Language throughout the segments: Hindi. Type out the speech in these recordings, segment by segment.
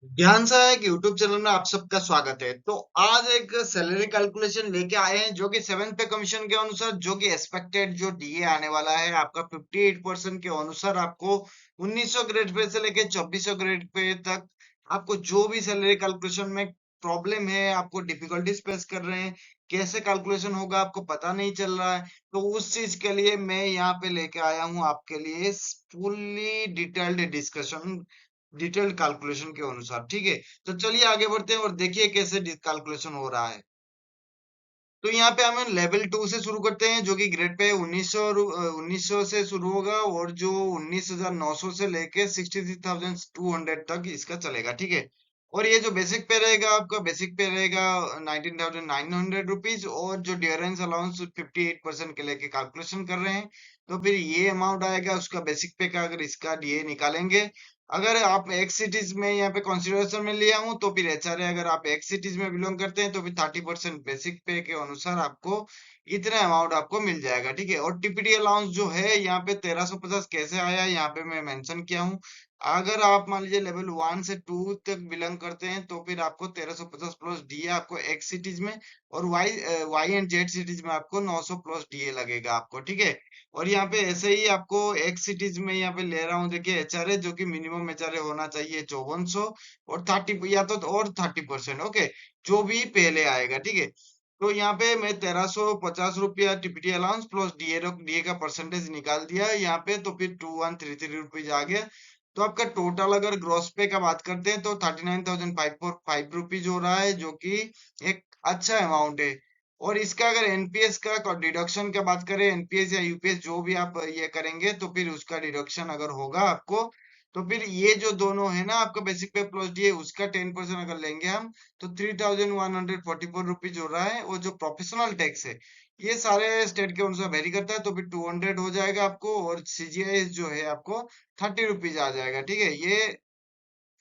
ज्ञान सहायक यूट्यूब चैनल में आप सबका स्वागत है। तो आज एक सैलरी कैलकुलेशन लेके आए हैं जो कि 7 पे कमीशन के अनुसार जो कि एक्सपेक्टेड जो डीए आने वाला है आपका 58% के अनुसार आपको 1900 ग्रेड पे से लेके 2400 ग्रेड पे तक आपको जो भी सैलरी कैलकुलेशन में प्रॉब्लम है, आपको डिफिकल्टीज फेस कर रहे हैं, कैसे कैलकुलेशन होगा आपको पता नहीं चल रहा है, तो उस चीज के लिए मैं यहाँ पे लेके आया हूँ आपके लिए fully detailed discussion, detailed calculation के अनुसार। ठीक है, तो चलिए आगे बढ़ते हैं और देखिए कैसे कैलकुलेशन हो रहा है। तो यहाँ पे हम लेवल 2 से शुरू करते हैं जो कि ग्रेड पे 1900 से शुरू होगा और जो 19,900 से लेके 63,200 तक इसका चलेगा। ठीक है, और ये जो बेसिक पे रहेगा आपका बेसिक पे रहेगा 19,900 रुपीज, और जो डियरेंस अलाउंस 58% के लेके कैलकुलेशन कर रहे हैं, तो फिर ये अमाउंट आएगा उसका बेसिक पे का। अगर इसका डीए निकालेंगे, अगर आप एक्स सिटीज में यहाँ पे कंसिडरेशन में लिया हूं, तो फिर एचआरए अगर आप एक्स सिटीज में बिलोंग करते हैं तो फिर 30% बेसिक पे के अनुसार आपको इतना अमाउंट आपको मिल जाएगा। ठीक है, और टीपीडी अलाउंस जो है यहाँ पे 1350 कैसे आया यहाँ पे मैं मेंशन किया हूँ। अगर आप मान लीजिए लेवल 1 से 2 तक बिलोंग करते हैं तो फिर आपको 1350 प्लस डीए आपको एक्स सिटीज में, और वाई एंड जेड सिटीज में आपको 900 प्लस डीए लगेगा आपको। ठीक है, और यहाँ पे ऐसे ही आपको एक्स सिटीज में यहाँ पे ले रहा हूँ, देखिए एचआरए जो कि मिनिमम एचआरए होना चाहिए 5400, और 30 या तो और 30%। ओके, जो भी पहले आएगा। ठीक है, तो यहाँ पे मैं 1350 रुपया TPT allowance plus DA DA का परसेंटेज निकाल दिया यहाँ पे, तो फिर 2133 रुपीज आ गया। तो आपका टोटल अगर ग्रॉस पे का बात करते हैं तो 39,545 रुपीज हो रहा है, जो कि एक अच्छा अमाउंट है। और इसका अगर एनपीएस का डिडक्शन का बात करें, एनपीएस या यूपीएस जो भी आप ये करेंगे, तो फिर उसका डिडक्शन अगर होगा आपको, तो फिर ये जो दोनों है ना आपका बेसिक पे प्लस डी उसका 10% अगर लेंगे हम, तो 3,144 रुपीज हो रहा है। और जो प्रोफेशनल टैक्स है ये सारे स्टेट के अनुसार वेरी करता है, तो फिर 200 हो जाएगा आपको, और सीजीआईएस जो है आपको 30 रुपीज आ जाएगा। ठीक है, ये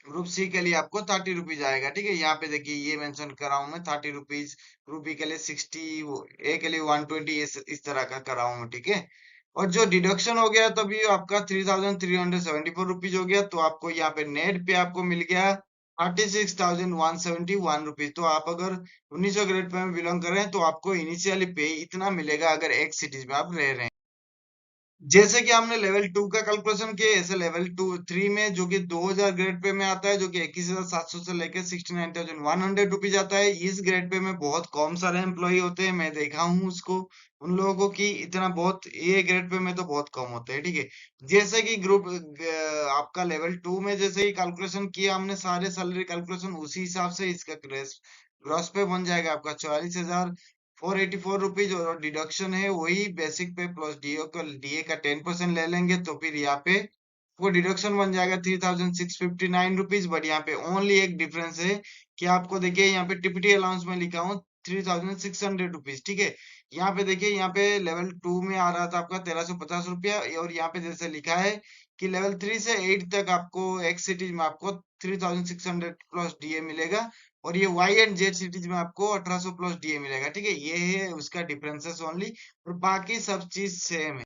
ग्रुप सी के लिए आपको 30 रुपीज आएगा। ठीक है, यहाँ पे देखिए ये मेंशन कर रहा हूँ मैं 30 रुपीज, ग्रुप बी के लिए 60, ए के लिए 120, इस तरह का कर रहा हूँ मैं। ठीक है, और जो डिडक्शन हो गया तभी आपका 3,374 रुपीज हो गया, तो आपको यहाँ पे नेट पे आपको मिल गया 36,171 रुपीज। तो आप अगर 1900 ग्रेड पे में बिलोंग कर रहे हैं तो आपको इनिशियली पे इतना मिलेगा अगर एक सिटीज में आप रह रहे हैं। जैसे कि हमने लेवल 2 का कैलकुलेशन किया, ऐसे लेवल 3 में जो कि 2000 ग्रेड पे में आता है, जो कि 21,700 से लेकर 69,100 रुपीज आता है। इस ग्रेड पे में बहुत कम सारे एम्प्लॉय होते हैं, मैं देखा हूँ उसको, उन लोगों को कि इतना बहुत ये ग्रेड पे में तो बहुत कम होते हैं। ठीक है, जैसे कि ग्रुप आपका लेवल 2 में जैसे ही कैलकुलेशन किया हमने सारे सैलरी कैलकुलेशन, उसी हिसाब से इसका ग्रेस ग्रॉस पे बन जाएगा आपका 44,484 रुपीज, और डिडक्शन है वही बेसिक पे प्लस डीए का 10% ले लेंगे, तो फिर यहाँ पे वो डिडक्शन बन जाएगा 3,659 रुपीज। बट यहाँ पे ओनली एक डिफरेंस है कि आपको देखिए यहाँ पे टीपीटी अलाउंस में लिखा हूँ 3,600 रुपीज। ठीक है, यहाँ पे देखिए यहाँ पे लेवल 2 में आ रहा था आपका 1,350 रुपया, और यहाँ पे जैसे लिखा है कि लेवल 3 से 8 तक आपको एक्स सिटीज में आपको 3,600 प्लस डीए मिलेगा, और ये वाई एंड जेड सिटीज में आपको 1800 प्लस डीए मिलेगा। ठीक है, ये है उसका डिफरेंसेस ओनली, और बाकी सब चीज सेम है।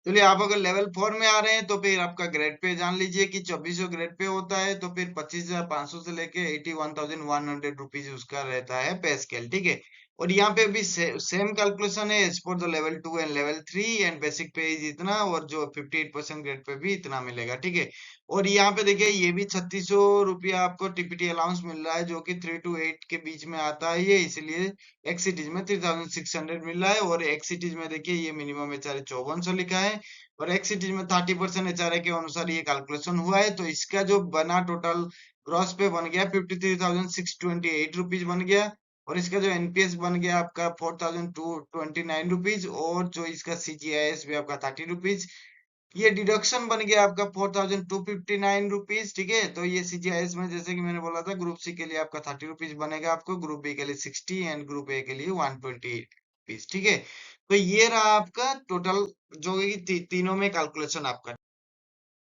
चलिए, आप अगर लेवल 4 में आ रहे हैं तो फिर आपका ग्रेड पे जान लीजिए कि 2400 ग्रेड पे होता है, तो फिर 25,500 से लेके 81,100 रुपीज उसका रहता है पे स्केल। ठीक है, और यहाँ पे भी सेम कैलकुलेशन है as for the level 2 and level 3, and basic pay is इतना, और जो 58% ग्रेड पे भी इतना मिलेगा। ठीक है, और यहाँ पे देखिए ये भी 3600 रुपया आपको टीपीटी अलाउंस मिल रहा है, जो कि 3 to 8 के बीच में आता है ये, इसलिए एक्स सिटीज में 3,600 मिल रहा है। और एक्स सिटीज में देखिए ये मिनिमम एचआरए 5400 लिखा है, और एक्स सिटीज में 30% एचआरए के अनुसार ये कैलकुलेशन हुआ है, तो इसका जो बना टोटल ग्रॉस पे बन गया 53,628 रुपीज बन गया। और इसका जो एनपीएस बन गया आपका 4,229 रुपीज, और जो इसका सीजीआईएस भी आपका 30 रुपीज। ये डिडक्शन बन गया आपका 4,259 रुपीज। ठीक है, तो ये सीजीआईएस में जैसे कि मैंने बोला था ग्रुप सी के लिए आपका 30 रुपीज बनेगा, आपको ग्रुप बी के लिए 60, एंड ग्रुप ए के लिए 120 रुपीज। ठीक है, तो ये रहा आपका टोटल जो है कि तीनों में कैलकुलेशन आपका।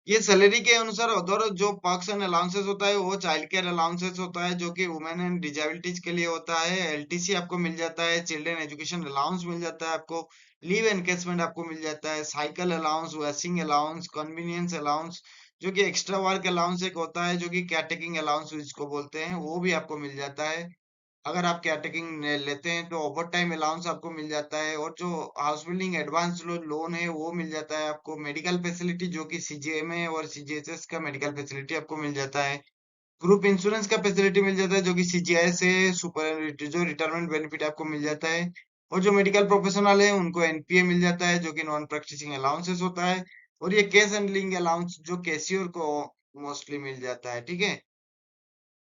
ये सैलरी के अनुसार अदर जो पर्क्स एंड अलाउंसेस होता है वो चाइल्ड केयर अलाउंसेस होता है, जो कि वुमेन एंड डिजेबिलिटीज के लिए होता है। एलटीसी आपको मिल जाता है, चिल्ड्रन एजुकेशन अलाउंस मिल जाता है आपको, लीव एनकेसमेंट आपको मिल जाता है, cycle allowance, washing allowance, convenience allowance, जो कि एक्स्ट्रा वर्क अलाउंस एक होता है, जो कि केयरटेकिंग अलाउंस जिसको बोलते हैं, वो भी आपको मिल जाता है। अगर आप केयरटेकिंग लेते हैं तो ओवर टाइम अलाउंस आपको मिल जाता है, और जो हाउस बिल्डिंग एडवांस लोन है वो मिल जाता है आपको। मेडिकल फैसिलिटी जो कि सीजीएमए और सीजीएचएस का मेडिकल फैसिलिटी आपको मिल जाता है। ग्रुप इंश्योरेंस का फैसिलिटी मिल जाता है, जो कि सीजीआई से सुपर जो रिटायरमेंट बेनिफिट आपको मिल जाता है। और जो मेडिकल प्रोफेशनल है उनको एनपीए मिल जाता है, जो कि नॉन प्रैक्टिसिंग अलाउंसेस होता है। और ये कैश हैंडलिंग अलाउंस जो कैशियर को मोस्टली मिल जाता है, ठीक है।